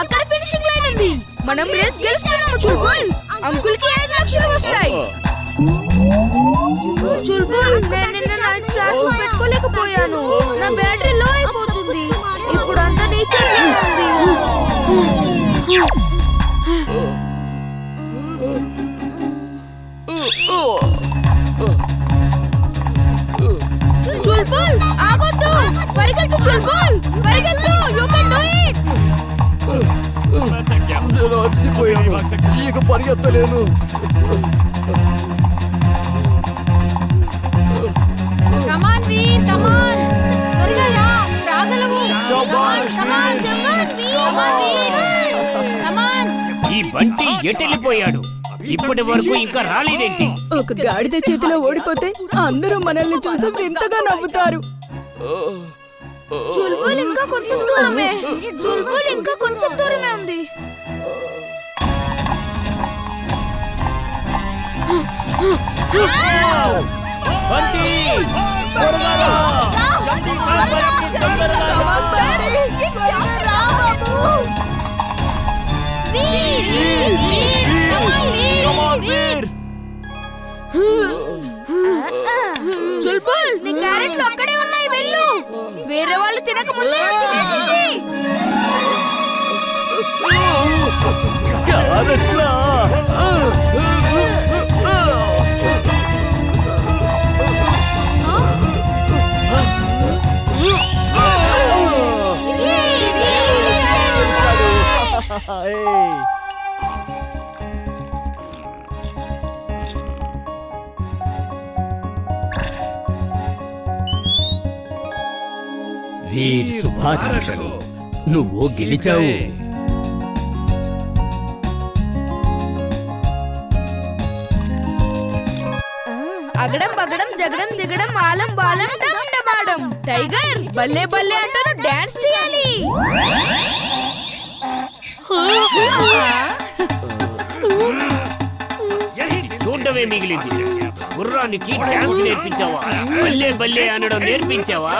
అక్కడ finishing line ఉంది. మనం రేస్ గెలుస్తున్నాము చుల్బుల్. అంకుల్ కి 5 లక్షలు వస్తాయి. చుల్బుల్, నేను నిన్న నైట్ చార్జ్ పెట్టుకోలేకపోయాను. నా బ్యాటరీ లో అయిపోతుంది. ఇప్పుడు అంతా నీ చేతిలో ఉంది. చుల్బుల్, ఆగొద్దు. పరిగెత్తు చుల్బుల్, పరిగెత్తు. You can do it. నేను అలసిపోయాను. ఇక పరిగెత్తలేను. కమాన్ వీర్, కమాన్. త్వరగా రా, రాగలవు. కమాన్ వీర్, కమాన్. ఈ బంటి ఎటెళ్ళిపోయాడు? ఇప్పటి వరకు ఇంకా రాలేదేంటి? ఒక గాడిద చేతిలో ఓడిపోతే అందరూ మనల్ని చూసి వింతగా నవ్వుతారు. చుల్బుల్ ఇంకా కొంచెం దూరమే. చుల్బుల్ ఇంకా కొంచెం దూరమే ఉంది. బంటి, త్వరగా రా. చుల్బుల్, నీ క్యారెట్లు అక్కడే ఉన్నాయి, వెళ్ళు. వేరే వాళ్ళు తినక ముందే తినేసేయ్. క్యారెట్లా? వీర్, శుభాకాంక్షలు. నువ్వు గెలిచావు. అగడం బగడం జగడం దిగడం ఆలం బాలం డబాడం. టైగర్, బల్లే బల్లే అంటూ డాన్స్ చేయాలి. చూడడమే మిగిలింది. గుర్రానికి డాన్స్ నేర్పించావా? బల్లే బల్లే అనడం నేర్పించావా?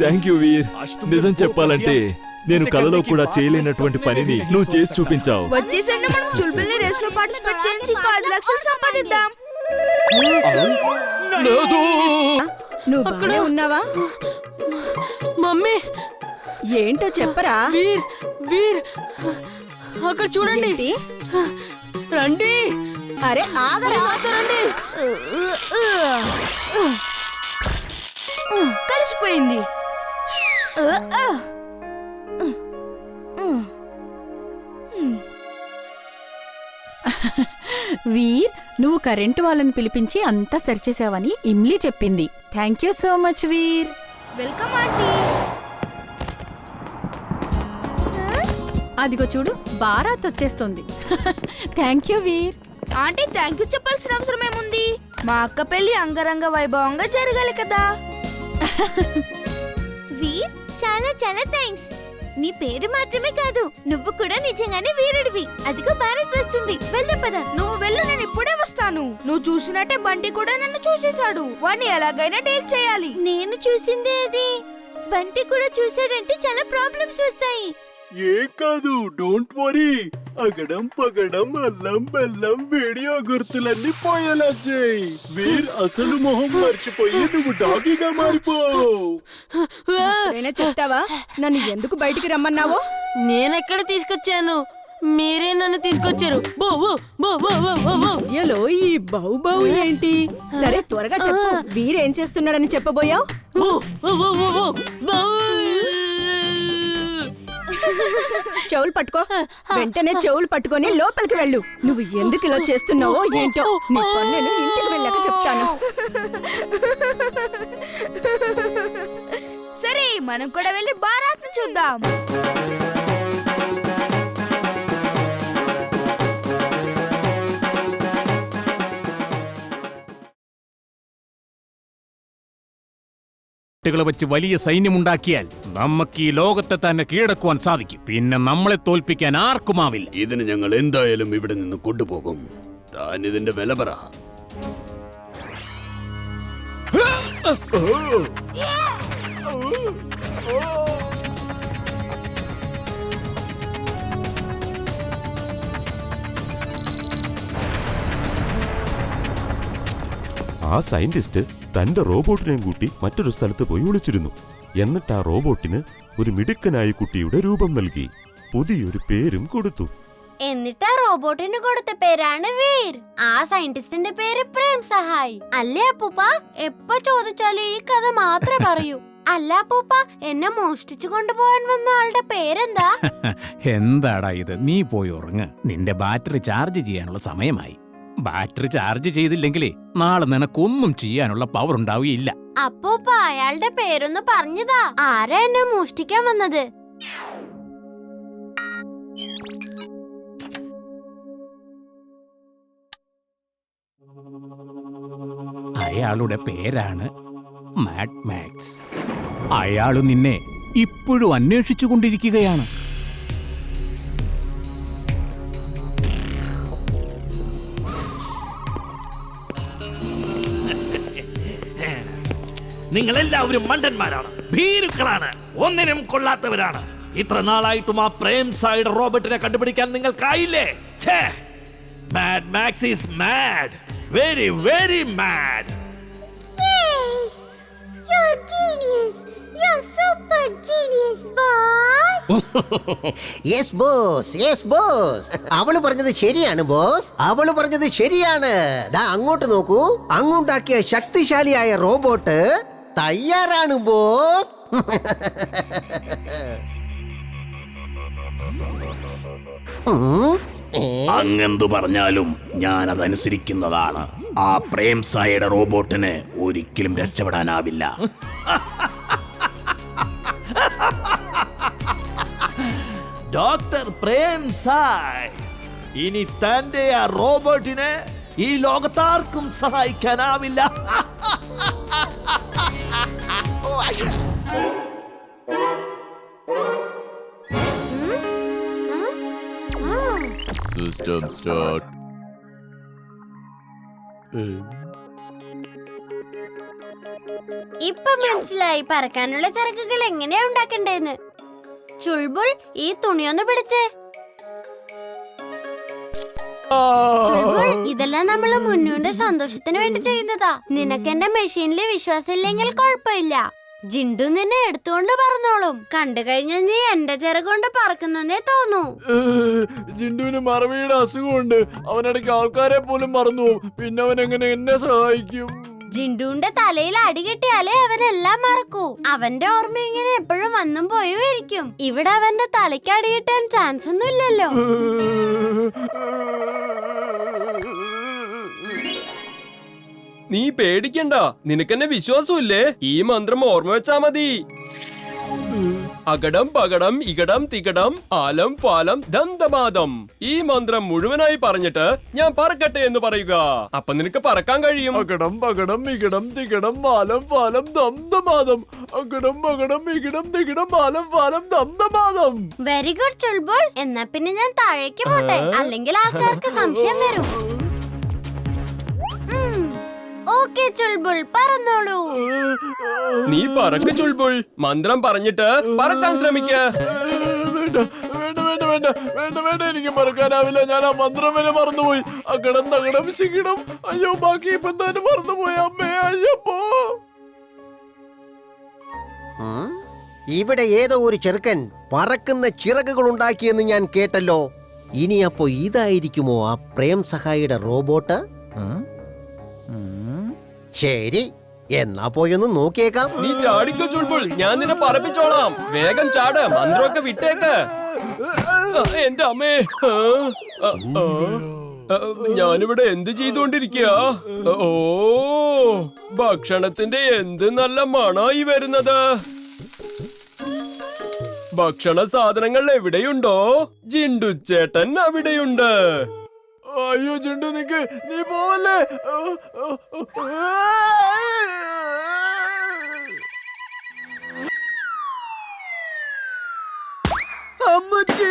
థ్యాంక్ యూ వీర్. నిజం చెప్పాలంటే నేను కలలో కూడా చేయలేనటువంటి పనిని నువ్వు చేసి చూపించావు. వచ్చేసండి, మనం చుల్బుల్ని రేస్ లో పార్టిసిపేట్ చేయించి 5 లక్షలు సంపాదిద్దాం. నువ్వు బాగానే ఉన్నావా? మమ్మీ, ఏంటో చెప్పరా? వీర్ వీర్ అక్కడ చూడండి. రండి. అరే ఆగరా. రండి. కలిసిపోయింది. వీర్, నువ్వు కరెంటు వాళ్ళని పిలిపించి అంతా సరిచేసావని ఇమ్లీ చెప్పింది. Thank you so much Veer. Welcome aunty. అదిగో చూడు, బారాత్ వచ్చేస్తుంది. Thank you Veer. Aunty, thank you చెప్పాల్సిన అవసరం ఏముంది? మా అక్క పెళ్లి అంగరంగ వైభవంగా జరగాలి కదా. వీర్, చాలా చాలా థ్యాంక్స్. నీ పేరు మాత్రమే కాదు, నువ్వు కూడా నిజంగానే వీరుడివి. అదిగో భారత్ వస్తుంది, వెళ్దాం పద. నువ్వు వెళ్ళు, నేను ఇప్పుడే వస్తాను. నువ్వు చూసినట్టే బంటి కూడా నన్ను చూసేశాడు. వాడిని ఎలాగైనా డీల్ చేయాలి. నేను చూసిందే అది. బంటి కూడా చూసాడంటే చాలా ప్రాబ్లమ్స్ వస్తాయి. ఏం కాదు, డోంట్ వరీ. అగడం పగడం అల్లం బెల్లం వీడియో గుర్తులన్నీ పోయేలా చేయి. వీర్ అసలు మొహం మర్చిపోయి నువ్వు డాగీగా మారిపో. చెప్తావా నన్ను ఎందుకు బయటికి రమ్మన్నావో? నేనెక్కడ తీసుకొచ్చాను? మీరే నన్ను తీసుకొచ్చారు. మధ్యలో ఈ బౌ బౌ ఏంటి? సరే త్వరగా చెప్పు, వీరేం చేస్తున్నాడని చెప్పబోయావు? చెవులు పట్టుకో. వెంటనే చెవులు పట్టుకొని లోపలికి వెళ్ళు. నువ్వు ఎందుకు ఇలా చేస్తున్నావో ఏంటో నీ పన్నెను ఇంటికి వెళ్ళాక చెప్తాను. సరే, మనం కూడా వెళ్ళి బారాత్ని చూద్దాం. കുട്ടികളെ വെച്ച് വലിയ സൈന്യമുണ്ടാക്കിയാൽ നമുക്ക് ഈ ലോകത്തെ തന്നെ കീഴടക്കുവാൻ സാധിക്കും. പിന്നെ നമ്മളെ തോൽപ്പിക്കാൻ ആർക്കുമാവില്ല. ഇതിന് ഞങ്ങൾ എന്തായാലും ഇവിടെ നിന്ന് കൊണ്ടുപോകും. താൻ ഇതിന്റെ വില പറ. ആ സയന്റിസ്റ്റ് തന്റെ റോബോട്ടിനെയും കൂട്ടി മറ്റൊരു സ്ഥലത്ത് പോയി ഒളിച്ചിരുന്നു. എന്നിട്ട് ആ റോബോട്ടിന് ഒരു മിടുക്കനായ കുട്ടിയുടെ രൂപം നൽകി പുതിയൊരു പേരും കൊടുത്തു. എന്നിട്ട് ആ റോബോട്ടിന് കൊടുത്ത പേരാണ് വീർ. ആ സയന്റിസ്റ്റിന്റെ പേര് പ്രേം സഹായ്. അല്ലേ അപ്പൂപ്പ? എപ്പോ ചോദിച്ചാലും ഈ കഥ മാത്രമേ പറയൂ. അല്ല അപ്പൂപ്പ, എന്നെ മോഷ്ടിച്ചു കൊണ്ടുപോകാൻ വന്ന ആളുടെ പേരെന്താ? എന്താടാ ഇത്? നീ പോയി ഉറങ്ങ്. നിന്റെ ബാറ്ററി ചാർജ് ചെയ്യാനുള്ള സമയമായി. ബാറ്ററി ചാർജ് ചെയ്തില്ലെങ്കിലേ നാളെ നിനക്കൊന്നും ചെയ്യാനുള്ള പവർ ഉണ്ടാവുകയില്ല. അപ്പൂപ്പ, അയാളുടെ പേരൊന്ന് പറഞ്ഞതാ. ആരാ എന്നെ മോഷ്ടിക്കാൻ വന്നത്? അയാളുടെ പേരാണ് മാഡ് മാക്സ്. അയാള് നിന്നെ ഇപ്പോഴും അന്വേഷിച്ചു കൊണ്ടിരിക്കുകയാണ്. നിങ്ങളെല്ലാവരും മണ്ടന്മാരാണ്, ഭീരുക്കളാണ്, ഒന്നിനും കൊള്ളാത്തവരാണ്. ഇത്ര നാളായിട്ടും ആ പ്രേം സായുടെ റോബോട്ടിനെ കണ്ടുപിടിക്കാൻ നിങ്ങൾക്കായില്ലേ? Mad Max is mad, very very mad. അവള് പറഞ്ഞത് ശരിയാണ് ബോസ്, അവള് പറഞ്ഞത് ശരിയാണ്. ദാ അങ്ങോട്ട് നോക്കൂ, അങ്ങുണ്ടാക്കിയ ശക്തിശാലിയായ റോബോട്ട് തയ്യാറാണ് ബോസ്. അങ്ങെന്തു പറഞ്ഞാലും ഞാൻ അതനുസരിക്കുന്നതാണ്. ആ പ്രേം സായുടെ റോബോട്ടിന് ഒരിക്കലും രക്ഷപ്പെടാനാവില്ല. ഡോക്ടർ പ്രേം സായ്, ഇനി തന്റെ ആ റോബോട്ടിനെ ഈ ലോകത്താർക്കും സഹായിക്കാനാവില്ല. System start. ഇപ്പൊ മനസ്സിലായി പറക്കാനുള്ള ചരക്കുകൾ എങ്ങനെയാ ഉണ്ടാക്കണ്ടേന്ന്. ചുൾബുൾ, ഈ തുണിയൊന്ന് പിടിച്ചേ. ചുൾബുൾ, ഇതെല്ലാം നമ്മള് മുന്നൂന്റെ സന്തോഷത്തിന് വേണ്ടി ചെയ്യുന്നതാ. നിനക്ക് എന്റെ മെഷീനില് വിശ്വാസമില്ലെങ്കിൽ കുഴപ്പമില്ല. ജിണ്ടു നിന്നെ എടുത്തുകൊണ്ട് പറന്നോളും. കണ്ടു കഴിഞ്ഞാൽ നീ എന്റെ ചിറകൊണ്ട് പറക്കുന്നേ തോന്നൂ. ജിണ്ടുവിന് മറവിയുടെ അസുഖമുണ്ട്. അവനിടയ്ക്ക് ആൾക്കാരെ പോലും മറന്നു പോകും. പിന്നെ അവൻ എങ്ങനെ എന്നെ സഹായിക്കും? ജിണ്ടുവിന്റെ തലയിൽ അടികെട്ടിയാലേ അവനെല്ലാം മറക്കൂ. അവന്റെ ഓർമ്മ ഇങ്ങനെ എപ്പോഴും വന്നും പോയും ഇരിക്കും. ഇവിടെ അവന്റെ തലയ്ക്ക് അടികിട്ടാൻ ചാൻസ് ഒന്നും ഇല്ലല്ലോ. നീ പേടിക്കണ്ട, നിനക്കെന്നെ വിശ്വാസമില്ലേ? ഈ മന്ത്രം ഓർമ്മ വെച്ചാ മതി. അകടം പകടം ഇകടം തികടം ആലം ഫാലം ദന്തമാദം. ഈ മന്ത്രം മുഴുവനായി പറഞ്ഞിട്ട് ഞാൻ പറക്കട്ടെ എന്ന് പറയുക. അപ്പൊ നിനക്ക് പറക്കാൻ കഴിയും. അകടം പകടം ഇകടം തികടം ആലം ഫാലം ദന്തമാദം. അകടം പകടം ഇകടം തികടം ആലം ഫാലം ദന്തമാദം. Very good Chulbul. എന്നാ പിന്നെ ഞാൻ താഴേക്ക് പോട്ടെ, അല്ലെങ്കിൽ ആൾക്കാർക്ക് സംശയം വരും. ഓക്കേ ചുൾബുൾ, പറന്നോളൂ. നീ പറക്ക് ചുൾബുൾ. മന്ത്രം പറഞ്ഞിട്ട് പറക്കാൻ ശ്രമിക്ക. വേണ്ട വേണ്ട വേണ്ട വേണ്ട വേണ്ട വേണ്ട, എനിക്ക് മറക്കാനാവില്ല. ഞാൻ ആ മന്ത്രം വരെ മറന്നുപോയി. അകടം തകടം ശികിടം. അയ്യോ, ബാക്കി ഇപ്പൊ തന്നെ മറന്നുപോയി അമ്മേ. അയ്യപ്പോ, ഇവിടെ ഏതോ ഒരു ചെറുക്കൻ പറക്കുന്ന ചിറകുകൾ ഉണ്ടാക്കിയെന്ന് ഞാൻ കേട്ടല്ലോ. ഇനി അപ്പോ ഇതായിരിക്കുമോ ആ പ്രേം സഹായിയുടെ റോബോട്ട്? ശരി, എന്നാ പോയൊന്ന് നോക്കിയേക്കാം. നീ ചാടിക്കോ ചുൾബുൾ, ഞാൻ നിന്നെ പറപ്പിച്ചോളാം. വേഗം ചാട്, മന്ത്രമൊക്കെ വിട്ടേക്ക്. എന്റെ അമ്മേ, ഞാനിവിടെ എന്ത് ചെയ്തുകൊണ്ടിരിക്കുക? ഓ, ഭക്ഷണത്തിന്റെ എന്ത് നല്ല മണായി വരുന്നത്. ഭക്ഷണ സാധനങ്ങൾ എവിടെയുണ്ടോ? ജിണ്ടു ചേട്ടൻ അവിടെയുണ്ട്. അയ്യോ ജിണ്ടു, നിക്ക്, നീ പോവല്ലേ. അമ്മച്ചി.